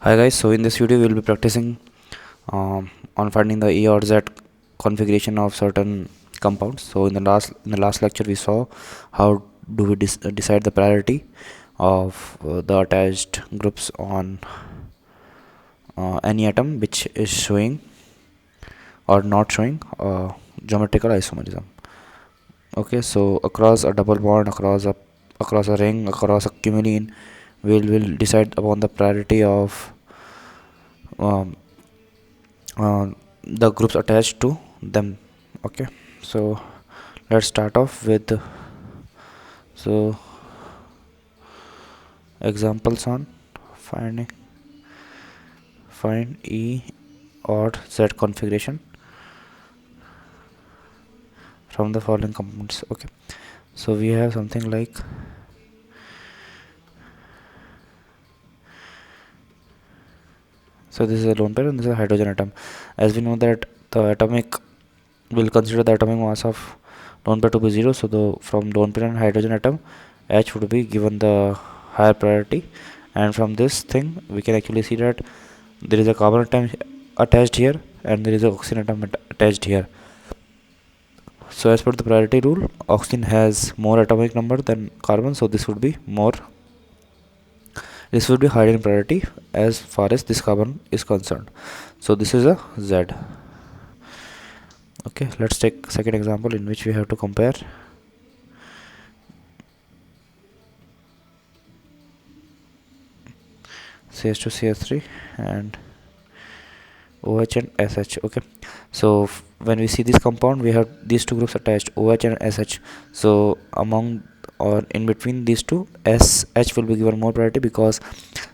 Hi guys, so in this video we will be practicing on finding the E or Z configuration of certain compounds. So in the last lecture we saw how do we decide the priority of the attached groups on any atom which is showing or not showing geometrical isomerism. Okay, so across a double bond, across a ring, across a cumulene, will decide upon the priority of um, the groups attached to them. Okay, so let's start off with so examples on finding find E or Z configuration from the following compounds. Okay, so we have something like this is a lone pair and this is a hydrogen atom. As we know that the atomic will consider the atomic mass of lone pair to be 0, so from lone pair and hydrogen atom H would be given the higher priority, and from this thing we can actually see that there is a carbon atom attached here and there is an oxygen atom attached here. So as per the priority rule, oxygen has more atomic number than carbon, so this would be higher in priority as far as this carbon is concerned. So this is a Z. Okay, let's take second example in which we have to compare CH2 CH3 and OH and SH. Okay, so when we see this compound we have these two groups attached, OH and SH. So among or in between these two, SH will be given more priority because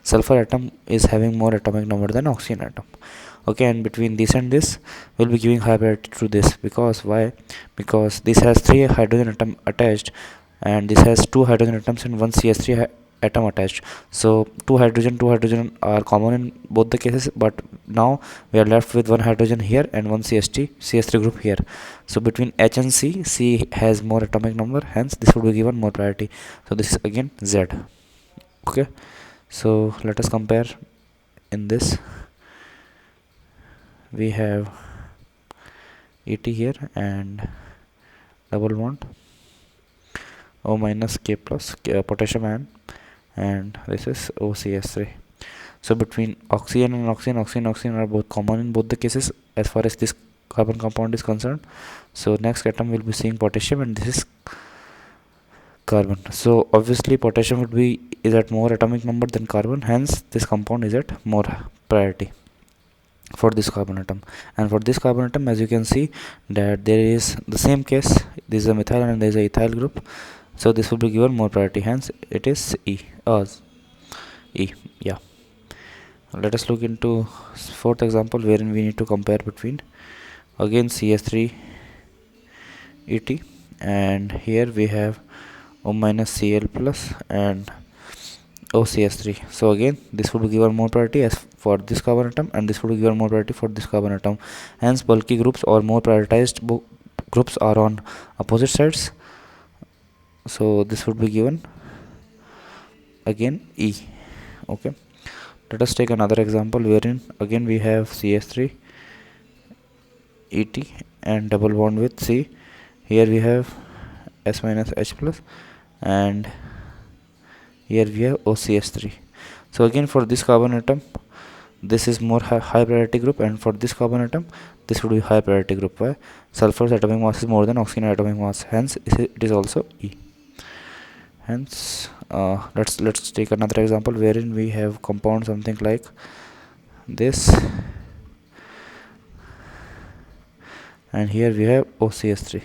sulfur atom is having more atomic number than oxygen atom. Okay, and between this and this will be giving high priority to this because why? Because this has 3 hydrogen atom attached and this has 2 hydrogen atoms and 1 CH3 atom attached. So two hydrogen are common in both the cases, but now we are left with one hydrogen here and one CH3 group here. So between H and C has more atomic number, hence this would be given more priority. So this is again Z. Okay, so let us compare. In this we have ET here and double bond O minus K plus potassium ion, and this is OCS3. So between oxygen and oxygen are both common in both the cases as far as this carbon compound is concerned. So next atom will be seeing potassium and this is carbon. So obviously potassium is at more atomic number than carbon, hence this compound is at more priority for this carbon atom. And for this carbon atom, as you can see that there is the same case, this is a methyl and there is a ethyl group, so this will be given more priority, hence it is E. Yeah, let us look into fourth example wherein we need to compare between again CH3 ET, and here we have O minus Cl plus and OCS3. So again this would be given more priority as for this carbon atom and this would be given more priority for this carbon atom, hence bulky groups or more prioritized groups are on opposite sides, so this would be given again E. Okay, let us take another example wherein again we have CH3 ET and double bond with C. Here we have S minus H plus and here we have OCS3. So again for this carbon atom this is more high priority group, and for this carbon atom this would be high priority group. Why? Sulfur's atomic mass is more than oxygen atomic mass, hence it is also E. Hence let's take another example wherein we have compound something like this, and here we have OCS3.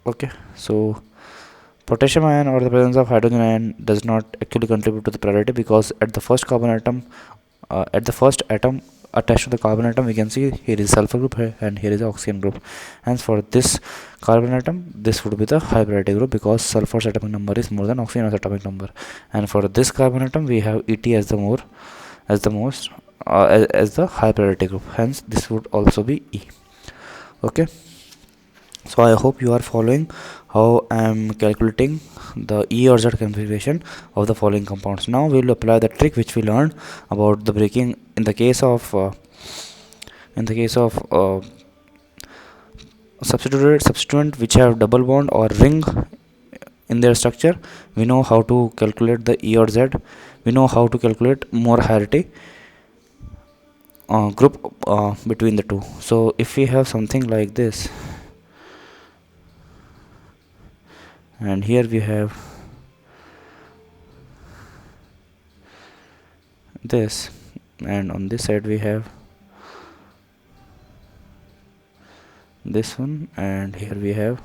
Okay, so potassium ion or the presence of hydrogen ion does not actually contribute to the priority because at the first atom attached to the carbon atom we can see here is sulfur group and here is oxygen group. Hence for this carbon atom this would be the high priority group because sulfur's atomic number is more than oxygen's atomic number, and for this carbon atom we have ET as the high priority group, hence this would also be E. Okay, So I hope you are following how I am calculating the E or Z configuration of the following compounds. Now we will apply the trick which we learned about the breaking in the case of substituent which have double bond or ring in their structure. We know how to calculate the E or Z. We know how to calculate more hierarchy group between the two. So if we have something like this, and here we have this, and on this side we have this one, and here we have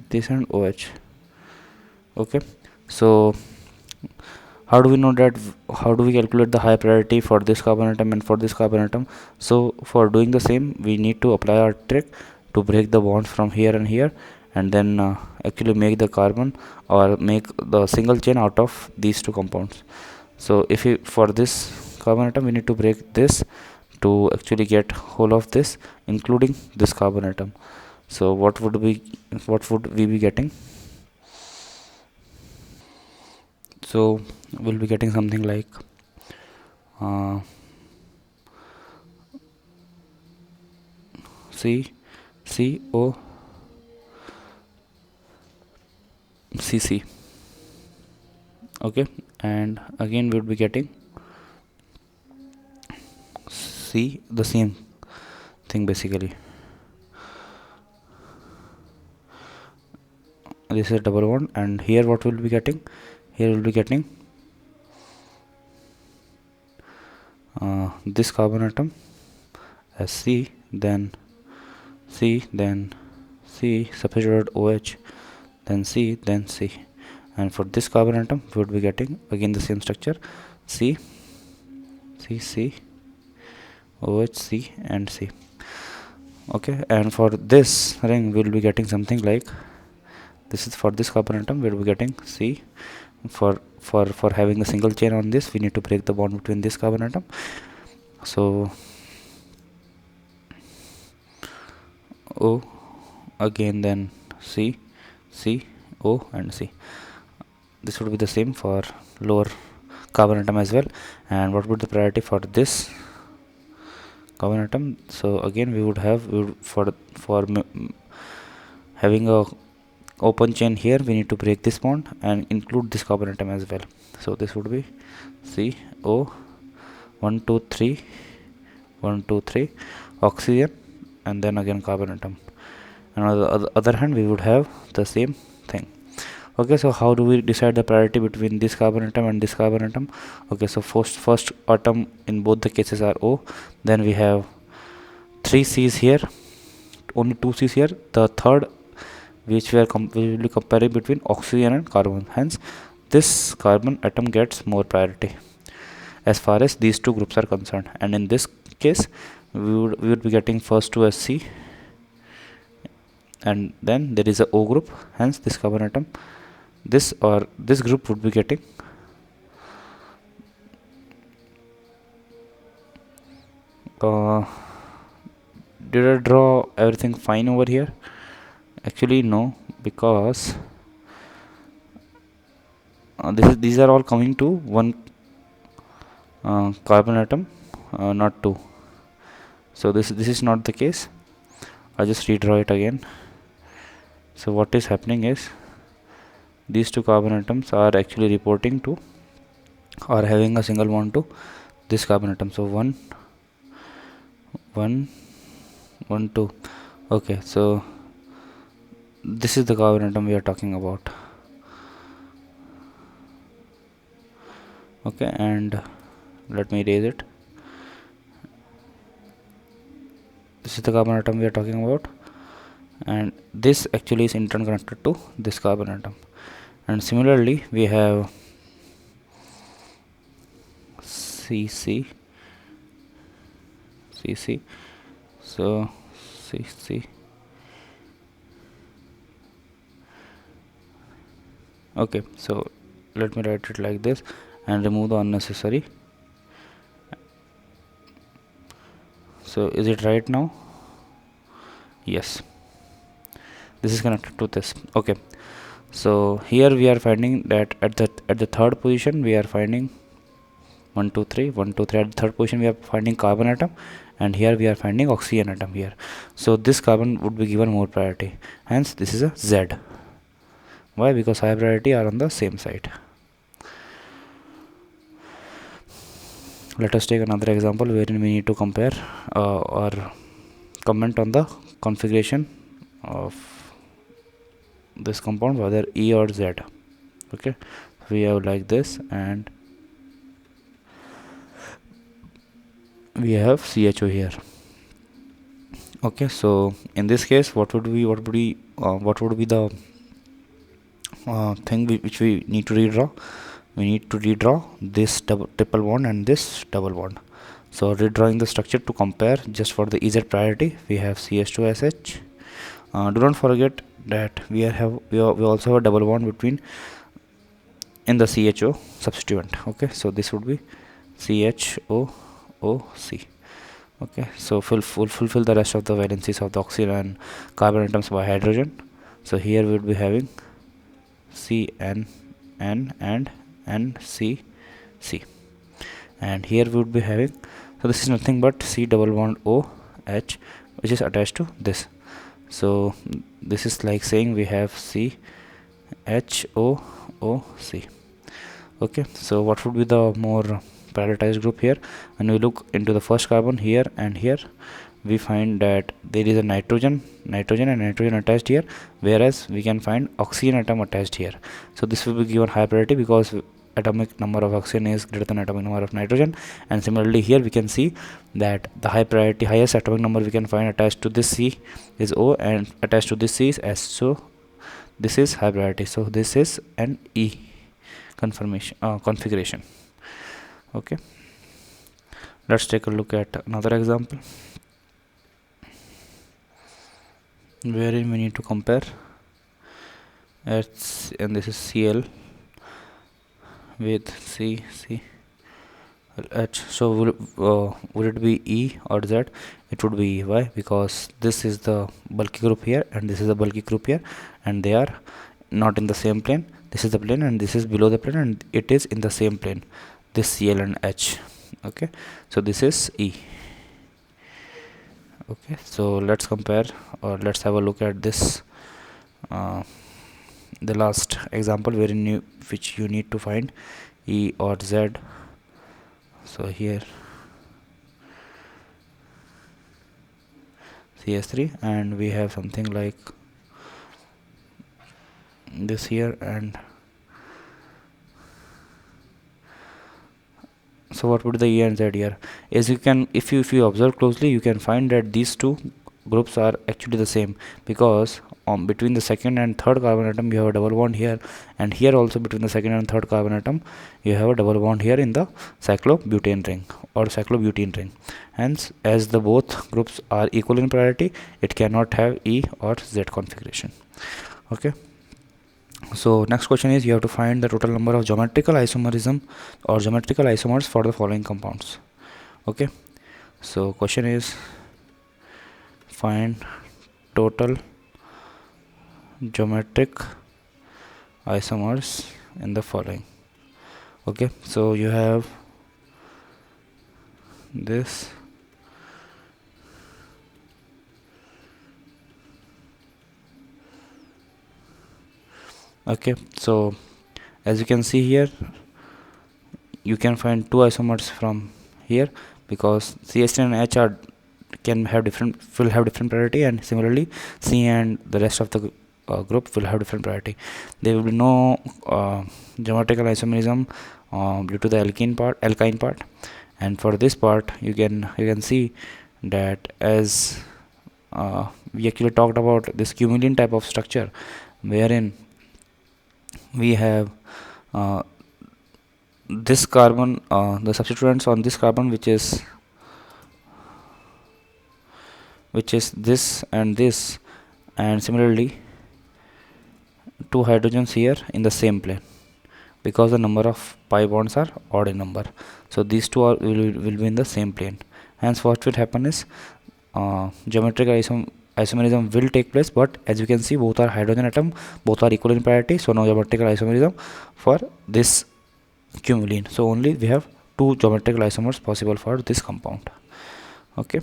this and OH. Okay, so how do we know that? How do we calculate the high priority for this carbon atom and for this carbon atom? So for doing the same, we need to apply our trick to break the bonds from here and here, and then actually make the carbon or make the single chain out of these two compounds. So if we, for this carbon atom, we need to break this to actually get whole of this, including this carbon atom. So what would we be getting? So we'll be getting something like CCO CC. Okay, and again we'll be getting C, the same thing basically. This is double bond, and here what we'll be getting? Here we'll be getting this carbon atom as C, then C, then C substituted OH, then C, then C. And for this carbon atom we would be getting again the same structure, C, C, C, OH, C, and C. Okay, and for this ring we will be getting something like this. Is for this carbon atom we will be getting C. For having a single chain on this, we need to break the bond between this carbon atom. So O, again then C, C, O, and C. This would be the same for lower carbon atom as well. And what would the priority for this carbon atom? So again we would have, for having a open chain here, we need to break this bond and include this carbon atom as well. So this would be CO 1 2 3 1 2 3 oxygen, and then again carbon atom. And on the other hand we would have the same thing. Okay, so how do we decide the priority between this carbon atom and this carbon atom? Okay, so first atom in both the cases are O. Then we have 3 C's here, only 2 C's here. The third, which we will be comparing between oxygen and carbon. Hence, this carbon atom gets more priority as far as these two groups are concerned. And in this case, we would be getting first two as C, and then there is a O group. Hence, this carbon atom, this group would be getting did I draw everything fine over here? Actually no, because these are all coming to one carbon atom, not two. So this is not the case. I'll just redraw it again. So what is happening is these two carbon atoms are actually reporting to or having a single bond to this carbon atom. So 1 1 1 2. Okay, so this is the carbon atom we are talking about. Okay, and let me erase it. This is the carbon atom we are talking about, and this actually is in turn connected to this carbon atom. And similarly we have CC, CC, so CC. Okay, so let me write it like this and remove the unnecessary. So is it right now? Yes, this is connected to this. Okay, so here we are finding that at the third position we are finding 1 2 3 1 2 3. At the third position we are finding carbon atom, and here we are finding oxygen atom here. So this carbon would be given more priority, hence this is a Z. Why? Because high priority are on the same side. Let us take another example wherein we need to compare or comment on the configuration of this compound, whether E or Z. Okay, we have like this, and we have CHO here. Okay, so in this case, what would be the thing which we need to redraw? We need to redraw this triple bond and this double bond. So redrawing the structure to compare just for the EZ priority, we have CH2SH. Do not forget that we also have a double bond between in the CHO substituent. Okay, so this would be CHOOC. Okay, so fulfill the rest of the valencies of the oxygen and carbon atoms by hydrogen. So here we would be having CN, N, and NCC, and here we would be having, so this is nothing but C double bond OH, which is attached to this. So this is like saying we have CHOOC. Okay, so what would be the more prioritized group here? When we look into the first carbon here and here, we find that there is a nitrogen and nitrogen attached here, whereas we can find oxygen atom attached here. So this will be given high priority because atomic number of oxygen is greater than atomic number of nitrogen. And similarly here we can see that the highest atomic number we can find attached to this C is O, and attached to this C is S. So this is high priority. So this is an E configuration. Okay, let's take a look at another example wherein we need to compare H, and this is Cl with CH. So will it be E or Z? It would be E. Why? Because this is the bulky group here and this is the bulky group here, and they are not in the same plane. This is the plane and this is below the plane, and it is in the same plane, this Cl and H. Okay, so this is E. Okay, so let's compare, or let's have a look at this the last example wherein which you need to find E or Z. So here CS3, and we have something like this here, and so what would be the E and Z here? As you can, if you observe closely, you can find that these two groups are actually the same, because between the second and third carbon atom you have a double bond here, and here also between the second and third carbon atom you have a double bond here in the cyclobutane ring or cyclobutene ring. Hence, as the both groups are equal in priority, it cannot have E or Z configuration. Okay, so next question is, you have to find the total number of geometrical isomerism or geometrical isomers for the following compounds. Okay, so question is, find total geometric isomers in the following. Okay, so you have this, okay, so as you can see here, you can find two isomers from here, because CH3 and H are will have different priority, and similarly C and the rest of the group will have different priority. There will be no geometrical isomerism due to the alkyne part, and for this part you can see that as we actually talked about this cumulin type of structure, wherein we have this carbon, the substituents on this carbon, which is this and this, and similarly two hydrogens here in the same plane, because the number of pi bonds are odd in number. So these two will be in the same plane, Hence what will happen is geometrical isomerism will take place, but as you can see, both are hydrogen atom, both are equal in priority, so no geometrical isomerism for this cumulene. So only we have two geometrical isomers possible for this compound. Okay,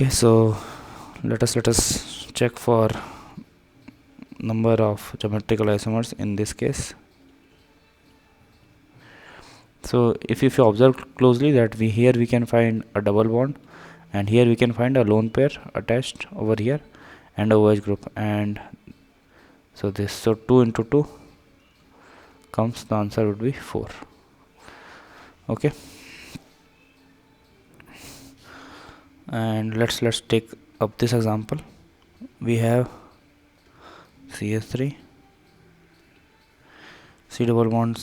so let us check for number of geometrical isomers in this case. So if you observe closely, that here we can find a double bond, and here we can find a lone pair attached over here and a OH group, and so 2 into 2 comes, the answer would be 4. Okay, and let's take up this example. We have CH3, C double bond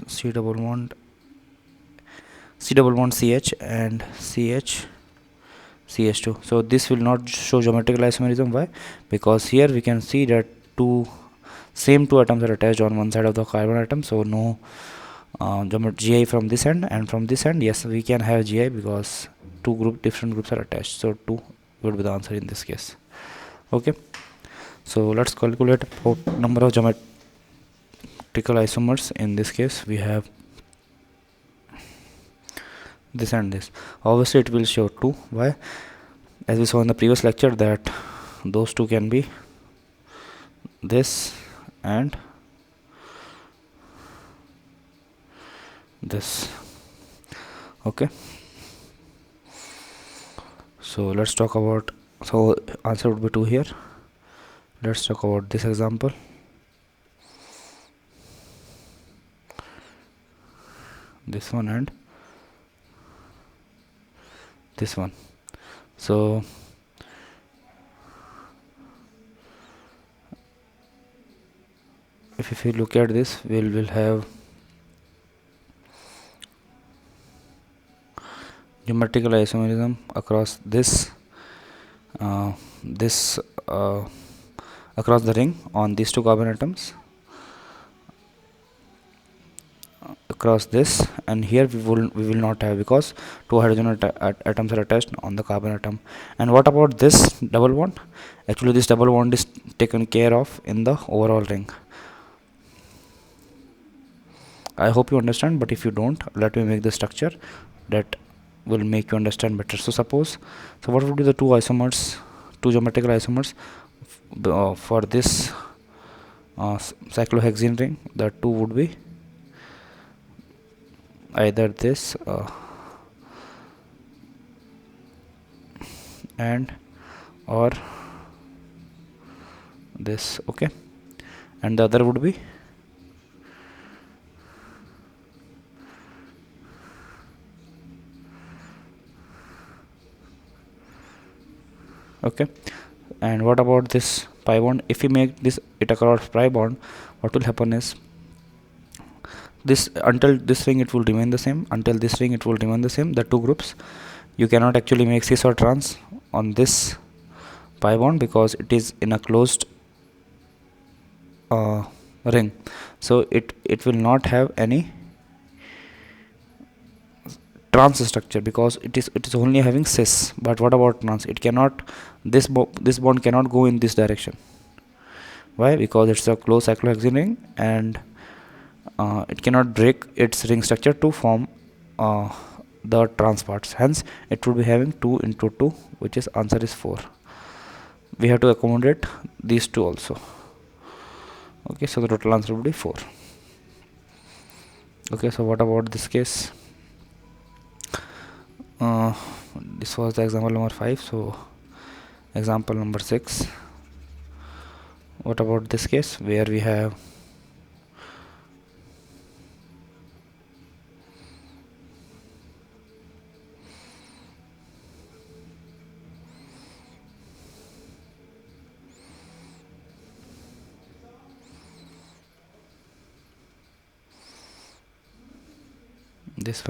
CH, and CH2. So this will not show geometrical isomerism. Why? Because here we can see that same two atoms are attached on one side of the carbon atom, so no GI from this end, and from this end, yes, we can have GI because different groups are attached, so 2 would be the answer in this case. Okay, so let's calculate number of geometrical isomers. In this case, we have this and this. Obviously it will show 2. Why? As we saw in the previous lecture, that those two can be this and this. Okay, so let's talk about, so answer would be 2 here. Let's talk about this example. This one and this one. So if you look at this, we'll have geometrical isomerism across across the ring on these two carbon atoms, across this, and here we will not have, because two hydrogen atoms are attached on the carbon atom. And what about this double bond? Actually this double bond is taken care of in the overall ring. I hope you understand, but if you don't, let me make the structure that will make you understand better. So what would be the two geometrical isomers for this cyclohexene ring? The two would be either this and or this. Okay, and the other would be okay. And what about this pi bond? If we make it across pi bond, what will happen is, until this ring it will remain the same, the two groups. You cannot actually make cis or trans on this pi bond because it is in a closed ring, so it will not have any trans structure because it is only having cis. But what about trans? It cannot, this bond cannot go in this direction. Why? Because it's a closed cyclohexene ring, and it cannot break its ring structure to form the trans parts. Hence it would be having 2 into 2, which is answer is 4. We have to accommodate these two also. Okay, so the total answer would be 4. Okay, so what about this case? This was the example number 5. So example number 6. What about this case, where we have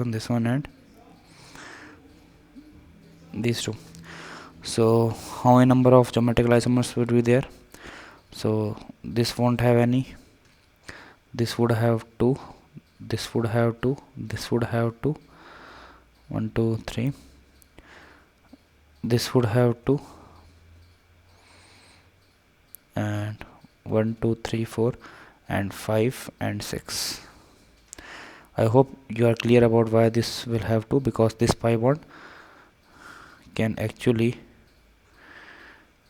this one and these two? So how many number of geometrical isomers would be there? So this won't have any, this would have 2, this would have 2, this would have 2, 1 2 3. This would have 2, and 1 2 3 4 and 5 and 6. I hope you are clear about why this will have 2, because this pi bond can actually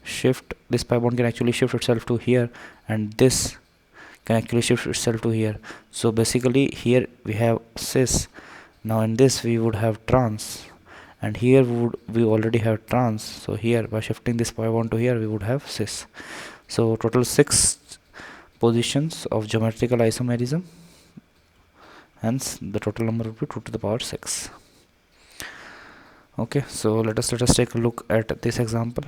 shift, this pi bond can actually shift itself to here, and this can actually shift itself to here. So basically here we have cis. Now in this we would have trans, and here we already have trans. So here by shifting this pi bond to here we would have cis. So total 6 positions of geometrical isomerism, hence the total number would be 2 to the power 6. Okay, so let us take a look at this example.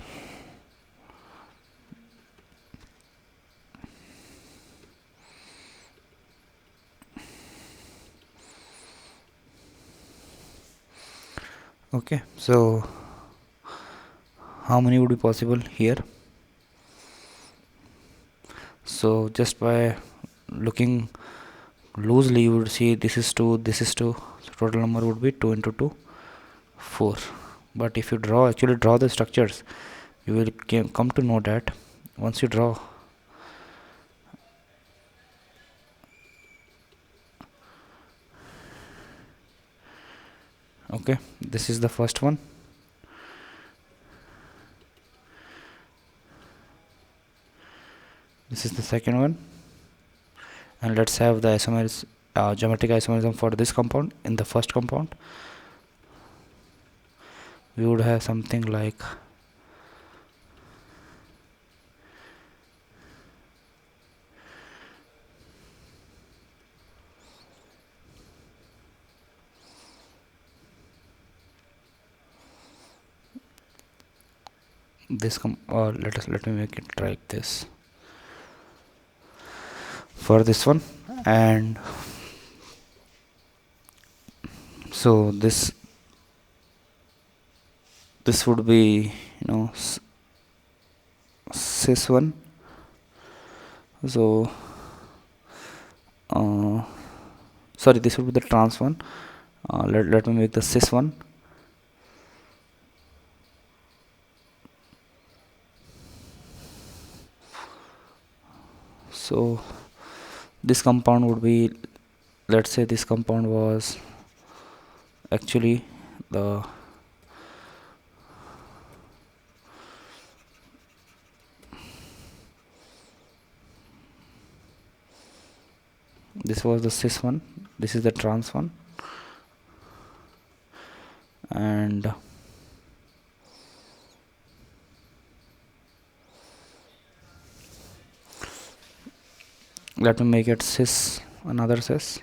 Okay, so how many would be possible here? So just by looking loosely you would see this is 2, this is 2, so total number would be 2 into 2, 4. But if you actually draw the structures, you will come to know that once you draw, okay, this is the first one, this is the second one, and let's have the geometric isomerism for this compound. In the first compound we would have something like this let me make it like this for this one. And so this would be, cis one. So sorry, this would be the trans one. Let me make the cis one. So this compound would be, let's say this compound was actually this was the cis one, this is the trans one, and let me make it cis, another cis.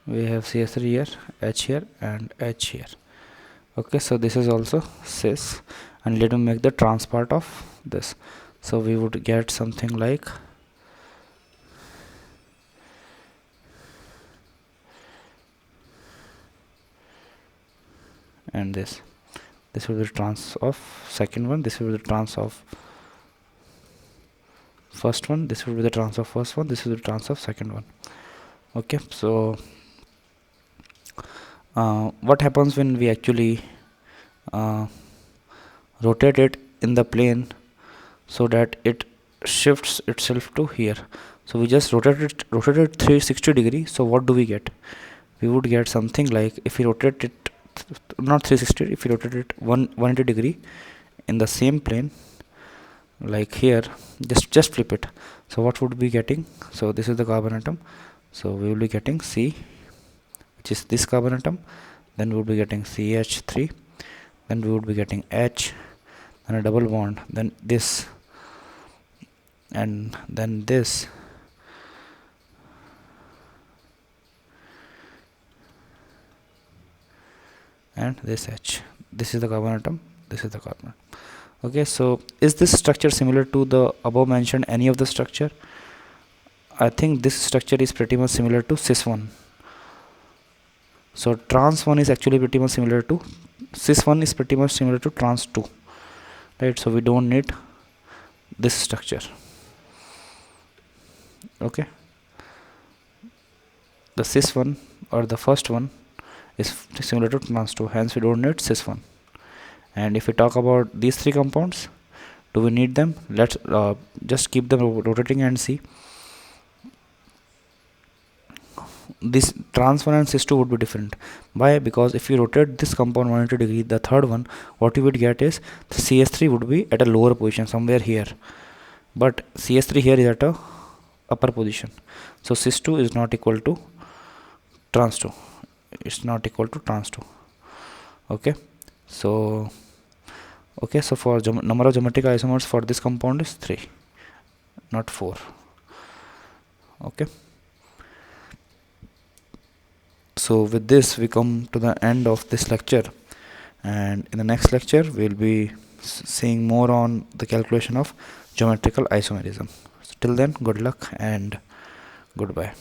We have CS3 here, H here, and H here. Okay, so this is also cis, and let me make the trans part of this. So we would get something like and this will be the trans of second one, this will be the trans of first one, this will be the trans of first one, this will be the trans of second one. Okay, so what happens when we actually rotate it in the plane so that it shifts itself to here? So we just rotate it 360 degree. So what do we get? We would get something like, if we rotate it not 360, if we rotate it 180 degree in the same plane, like here, just flip it. So what would be getting? So this is the carbon atom, so we will be getting C, which is this carbon atom, then we would be getting CH3, then we would be getting H, and a double bond, then this, and then this, and this H. This is the carbon atom, this is the carbon. Okay, so is this structure similar to the above mentioned any of the structure? I think this structure is pretty much similar to cis 1. So trans 1 is actually pretty much similar to cis 1 is pretty much similar to trans 2, right? So we don't need this structure. Okay, the cis one or the first one is similar to trans 2, hence we don't need cis 1. And if we talk about these three compounds, do we need them? Let's just keep them rotating and see. This trans 1 and cis 2 would be different. Why? Because if you rotate this compound 180 degree, the third one, what you would get is the CS3 would be at a lower position somewhere here, but CS3 here is at a upper position. So cis 2 is not equal to trans 2. It's not equal to trans 2. Okay, so for number of geometric isomers for this compound is 3, not 4. Okay, so with this we come to the end of this lecture, and in the next lecture we'll be seeing more on the calculation of geometrical isomerism. So till then, good luck and goodbye.